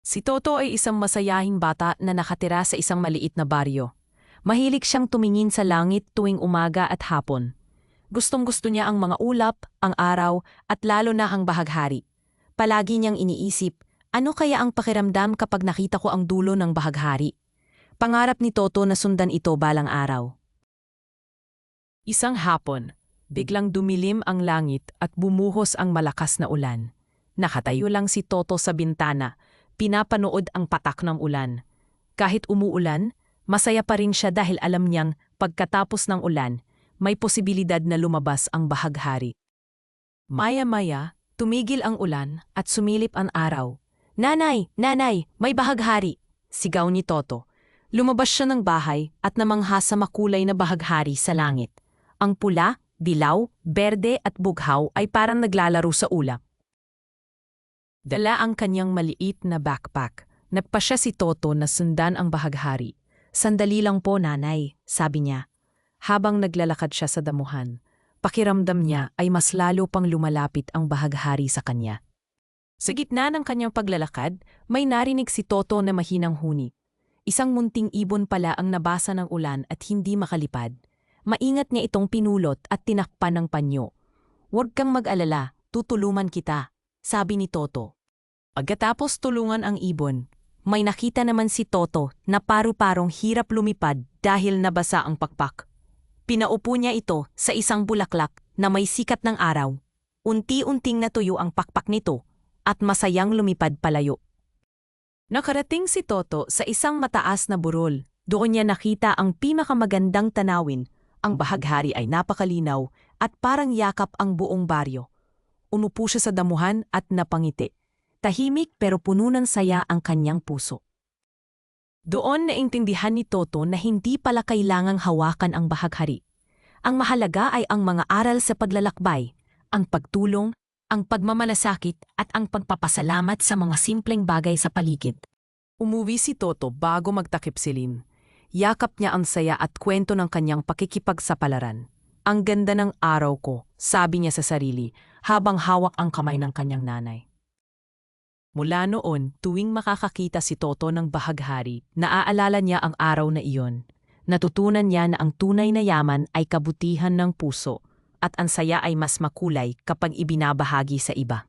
Si Toto ay isang masayahing bata na nakatira sa isang maliit na baryo. Mahilig siyang tumingin sa langit tuwing umaga at hapon. Gustong-gusto niya ang mga ulap, ang araw, at lalo na ang bahaghari. Palagi niyang iniisip, ano kaya ang pakiramdam kapag nakita ko ang dulo ng bahaghari? Pangarap ni Toto na sundan ito balang araw. Isang hapon, biglang dumilim ang langit at bumuhos ang malakas na ulan. Nakatayo lang si Toto sa bintana, pinapanood ang patak ng ulan. Kahit umuulan, masaya pa rin siya dahil alam niyang pagkatapos ng ulan, may posibilidad na lumabas ang bahaghari. Maya-maya, tumigil ang ulan at sumilip ang araw. "Nanay! Nanay! May bahaghari!" Sigaw ni Toto. Lumabas siya ng bahay at namangha sa makulay na bahaghari sa langit. Ang pula, dilaw, berde at bughaw ay parang naglalaro sa ulap. Dala ang kanyang maliit na backpack. Nagpasya si Toto na sundan ang bahaghari. "Sandali lang po, nanay," sabi niya. Habang naglalakad siya sa damuhan, pakiramdam niya ay mas lalo pang lumalapit ang bahaghari sa kanya. Sa gitna ng kanyang paglalakad, may narinig si Toto na mahinang huni. Isang munting ibon pala ang nabasa ng ulan at hindi makalipad. Maingat niya itong pinulot at tinakpan ng panyo. "Huwag kang mag-alala, tutulungan kita," sabi ni Toto. Pagkatapos tulungan ang ibon, may nakita naman si Toto na paru-parong hirap lumipad dahil nabasa ang pakpak. Pinaupo niya ito sa isang bulaklak na may sikat ng araw. Unti-unting natuyo ang pakpak nito at masayang lumipad palayo. Nakarating si Toto sa isang mataas na burol. Doon niya nakita ang pinakamagandang tanawin. Ang bahaghari ay napakalinaw at parang yakap ang buong baryo. Umupo siya sa damuhan at napangiti. Tahimik pero puno ng saya ang kanyang puso. Doon naintindihan ni Toto na hindi pala kailangang hawakan ang bahaghari. Ang mahalaga ay ang mga aral sa paglalakbay, ang pagtulong, ang pagmamalasakit at ang pagpapasalamat sa mga simpleng bagay sa paligid. Umuwi si Toto bago magtakip silim. Yakap niya ang saya at kwento ng kanyang pakikipagsapalaran. "Ang ganda ng araw ko," sabi niya sa sarili habang hawak ang kamay ng kanyang nanay. Mula noon, tuwing makakakita si Toto ng bahaghari, naaalala niya ang araw na iyon. Natutunan niya na ang tunay na yaman ay kabutihan ng puso at ang saya ay mas makulay kapag ibinabahagi sa iba.